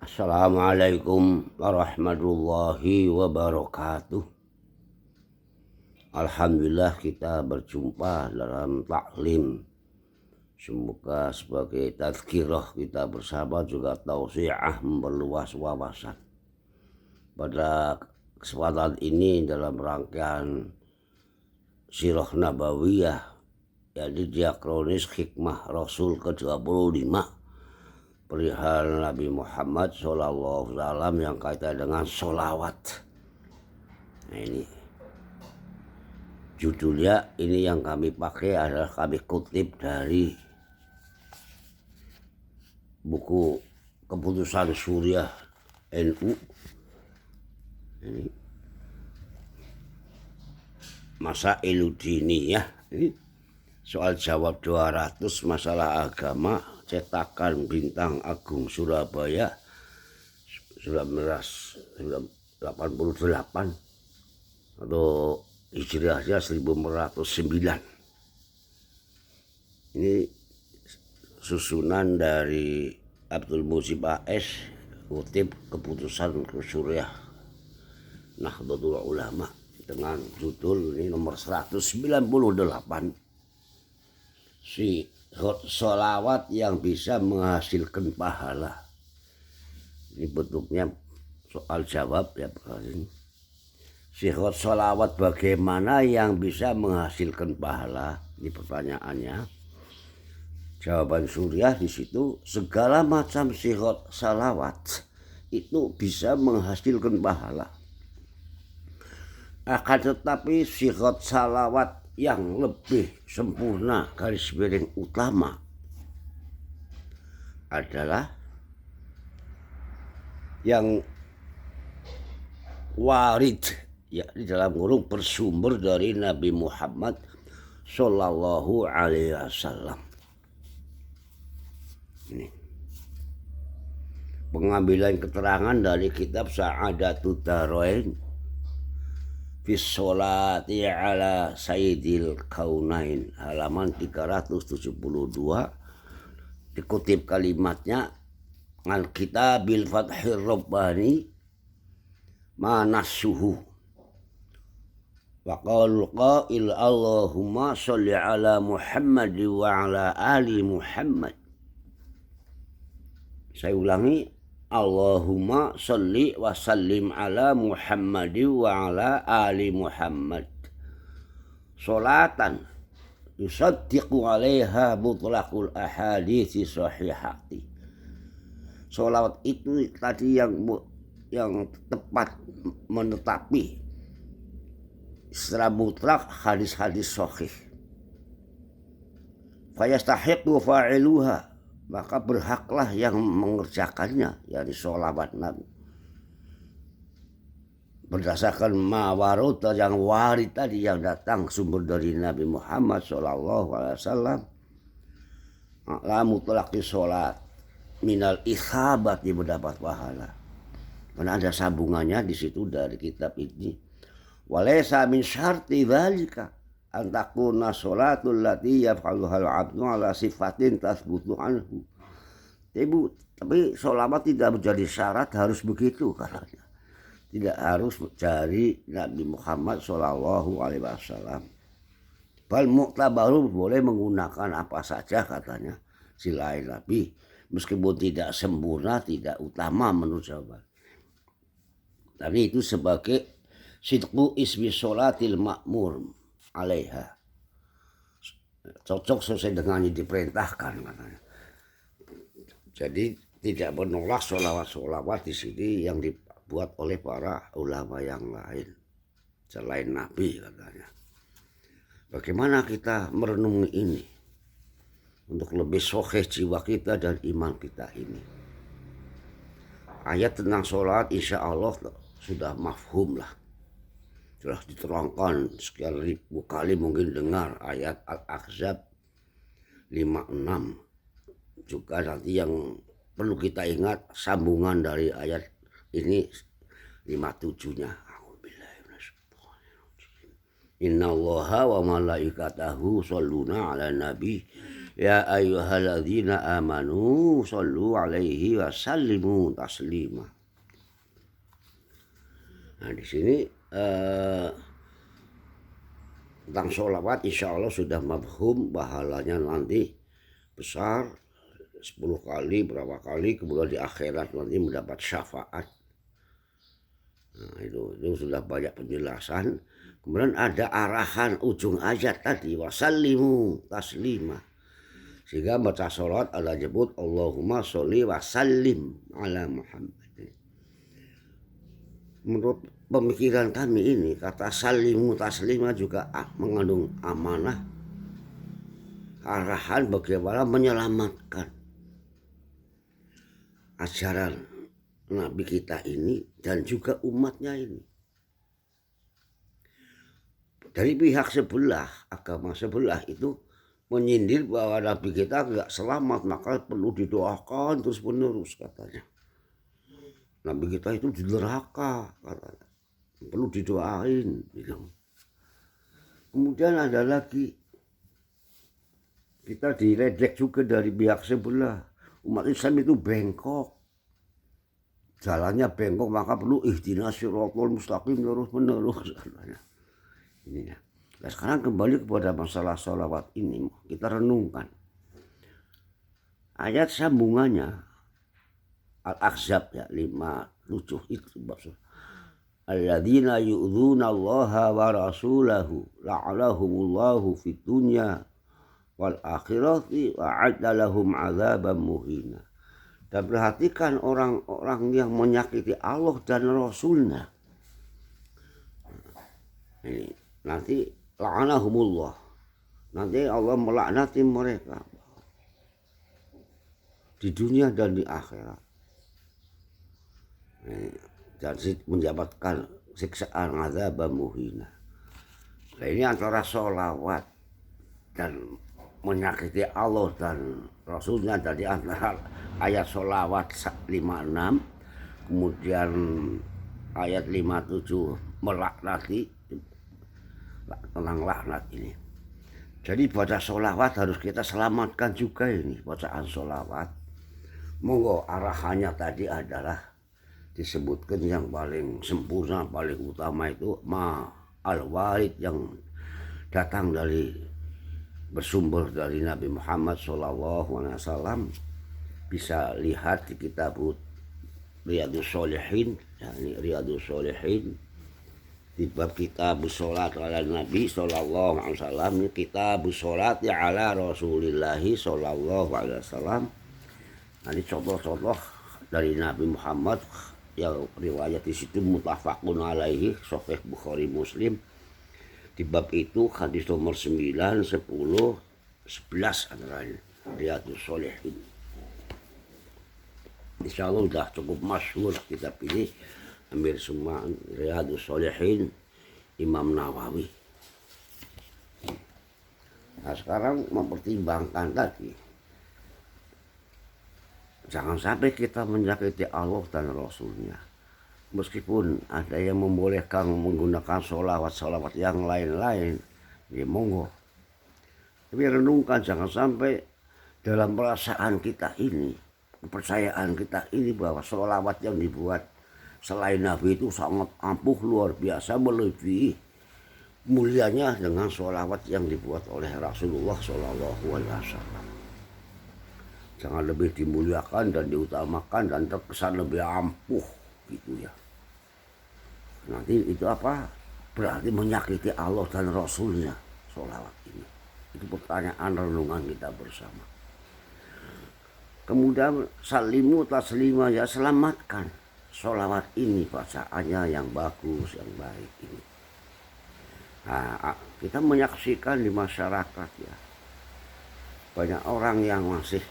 Assalamualaikum warahmatullahi wabarakatuh. Alhamdulillah kita berjumpa dalam taklim. Semoga sebagai tazkirah kita bersama juga tausiah memperluas wawasan. Pada kesempatan ini dalam rangkaian Sirah Nabawiyah, jadi diakronis hikmah Rasul ke-25 perihal Nabi Muhammad SAW yang kaitan dengan sholawat. Nah ini judulnya, ini yang kami pakai adalah kami kutip dari buku Keputusan Suriah NU. Ini Masailud Diniyah, ini soal jawab 200 masalah agama, cetakan Bintang Agung Surabaya 1988 atau Hijriahnya 1409. Ini susunan dari Abdul Mujib AS, kutip Keputusan Suriah Nahdlatul Ulama dengan judul ini nomor 198, sholawat yang bisa menghasilkan pahala. Ini bentuknya soal jawab ya ini. Sihot sholawat bagaimana yang bisa menghasilkan pahala? Ini pertanyaannya. Jawaban Suriah di situ, segala macam sihot sholawat itu bisa menghasilkan pahala. Akan tetapi sihot sholawat yang lebih sempurna, garis miring utama, adalah yang warid, ya, di dalam kurung bersumber dari Nabi Muhammad Sallallahu Alaihi Wasallam. Ini pengambilan keterangan dari kitab Sa'adatud Darain fi sholati ala Sayyidil Kaunain, halaman 372. Dikutip kalimatnya, al kitabil fathir rabbani manasuhu wa qaul qail Allahumma sholli ala Muhammad wa ala ali Muhammad. Saya ulangi, Allahumma sholli wa sallim ala Muhammad wa ala ali Muhammad sholatan yusaddiqu alaiha mutlaqul ahadithi sahihati. Sholawat itu tadi yang tepat menetapi secara mutlak hadis-hadis sahih. Fayastahiqu fa'iluha, maka berhaklah yang mengerjakannya, yakni sholawat Nabi, berdasarkan mawarud yang warid tadi, yang datang sumber dari Nabi Muhammad SAW. La mutlaqi sholat minal ikhabati, mendapat pahala. Karena ada sambungannya di situ dari kitab ini. Walaysa min syarti dzalika an takuna sholatul lati yaf'aluhal abdu ala sifatin tasbutu anhu. Tapi sholawat tidak menjadi syarat harus begitu katanya. Tidak harus dari Nabi Muhammad Sallallahu Alaihi Wasallam. Bal mu'tabaru, boleh menggunakan apa saja katanya selain Nabi, meskipun tidak sempurna, tidak utama menurut jawaban. Tapi itu sebagai sidqu ismi sholatil ma'mur alaiha, cocok sesuai dengan yang diperintahkan katanya. Jadi tidak menolak sholawat di sini yang dibuat oleh para ulama yang lain selain Nabi katanya. Bagaimana kita merenungi ini untuk lebih sahih jiwa kita dan iman kita ini? Ayat tentang sholat insya Allah sudah mafhum lah, sudah diterangkan sekian ribu kali, mungkin dengar ayat Al-Ahzab 56. Juga nanti yang perlu kita ingat sambungan dari ayat ini 57-nya. Innallaha wa malaikatahu shalluna ala nabi Ya ayyuhalladzina amanu shollu alaihi wa sallimu taslima. Nah di sini tentang sholawat insya Allah sudah mafhum, pahalanya nanti besar 10 kali berapa kali, kemudian di akhirat nanti mendapat syafaat. Nah, itu sudah banyak penjelasan. Kemudian ada arahan ujung ayat tadi wasallimu taslima, sehingga baca sholat ada nyebut Allahumma sholli wa sallim ala Muhammad. Menurut pemikiran kami ini kata sallimu taslima juga mengandung amanah, arahan bagaimana menyelamatkan ajaran Nabi kita ini dan juga umatnya ini dari pihak sebelah, agama sebelah itu menyindir bahwa Nabi kita nggak selamat, maka perlu didoakan terus menerus katanya. Nabi kita itu di neraka katanya, perlu didoain bilang. Kemudian ada lagi kita diledek juga dari pihak sebelah, umat Islam itu bengkok, jalannya bengkok, maka perlu ihdinas siratal mustaqim terus menerus katanya. Ini ya. Nah, sekarang kembali kepada masalah sholawat ini, kita renungkan ayat sambungannya Al-Ahzab ya 57 itu maksud alladzina yu'dzunallaha wa rasulahu la'anahumullahu fid dunya wal akhirati wa'adda lahum 'adzaban muhina. Dan perhatikan orang-orang yang menyakiti Allah dan Rasulnya. Ini nanti la'anahumullah, nanti Allah melaknati mereka di dunia dan di akhirat, dan mendapatkan siksaan azab muhina. Nah, ini antara sholawat dan menyakiti Allah dan Rasulnya dari antara ayat sholawat 56, kemudian ayat 57 melaknati tentang laknat ini. Jadi baca sholawat harus kita selamatkan juga ini bacaan sholawat. Monggo arahannya tadi adalah disebutkan yang paling sempurna, paling utama itu ma al-warid yang datang dari bersumber dari Nabi Muhammad SAW. Bisa lihat di kitab Riyadhus Shalihin, yakni Riyadhus Shalihin di bab kitab sholat ala Nabi sallallahu alaihi wasallam, ini kitab sholat ya ala Rasulillahi sallallahu alaihi wasallam. Nah, ini contoh-contoh dari Nabi Muhammad yang riwayat di situ muttafaqun alaihi, Sahih Bukhari Muslim. Di bab itu hadis nomor 9, 10, 11 antaranya Riyadhus Shalihin. Insyaallah sudah cukup masyhur kitab ini, hampir semua Riyadhus Shalihin Imam Nawawi. Nah, sekarang mempertimbangkan tadi, jangan sampai kita menyakiti Allah dan Rasulnya. Meskipun ada yang membolehkan menggunakan sholawat yang lain-lain, ya monggo. Tapi renungkan, jangan sampai dalam perasaan kita ini, kepercayaan kita ini, bahwa sholawat yang dibuat selain Nabi itu sangat ampuh, luar biasa, melebihi mulianya dengan sholawat yang dibuat oleh Rasulullah SAW. Jangan lebih dimuliakan dan diutamakan dan terkesan lebih ampuh gitu ya. Nanti itu apa? Berarti menyakiti Allah dan Rasulnya sholawat ini. Itu pertanyaan renungan kita bersama. Kemudian salimu taslima, ya selamatkan sholawat ini, bacaannya yang bagus, yang baik ini. Nah, kita menyaksikan di masyarakat ya, banyak orang yang masih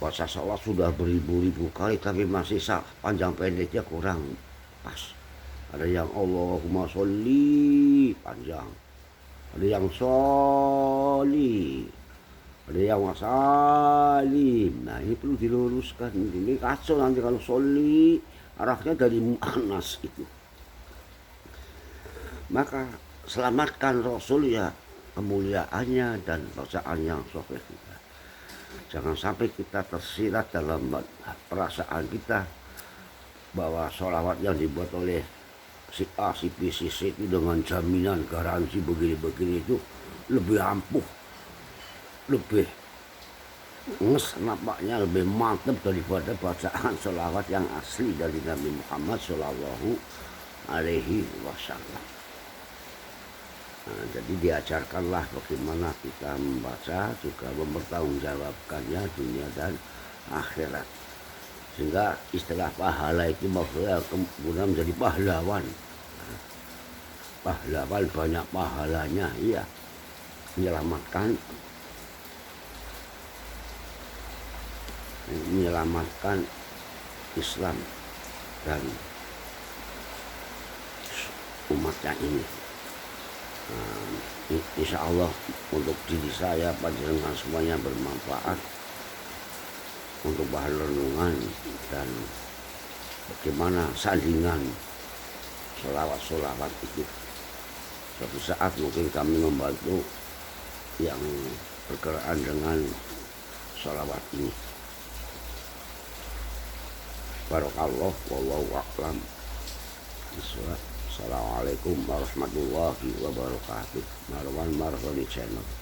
baca sholawat sudah beribu-ribu kali, tapi masih panjang pendeknya kurang pas. Ada yang Allahumma sholli panjang, ada yang sholli, ada yang wasalim. Nah, ini perlu diluruskan. Ini kacau nanti kalau sholli arahnya dari mu'annas itu. Maka selamatkan Rasul ya kemuliaannya dan bacaan yang sahih kita. Jangan sampai kita tersirat dalam perasaan kita bahwa sholawat yang dibuat oleh si A, si B, si C itu dengan jaminan garansi begini-begini itu lebih ampuh, lebih nges, nampaknya lebih mantap daripada bacaan sholawat yang asli dari Nabi Muhammad Shallallahu Alaihi Wasallam. Nah, jadi diajarkanlah bagaimana kita membaca, juga mempertanggungjawabkannya dunia dan akhirat, sehingga istilah pahala itu maksudnya kemudian menjadi pahlawan. Pahlawan banyak pahalanya, iya, menyelamatkan Islam dan umatnya ini. Insya Allah untuk diri saya, panjenengan semuanya bermanfaat untuk bahan renungan dan bagaimana sandingan sholawat-sholawat itu. Suatu saat mungkin kami membantu yang berkenaan dengan sholawat ini. Barakallah, wallahu a'lam. Assalamualaikum warahmatullahi wabarakatuh. Marwan Marhoni Channel.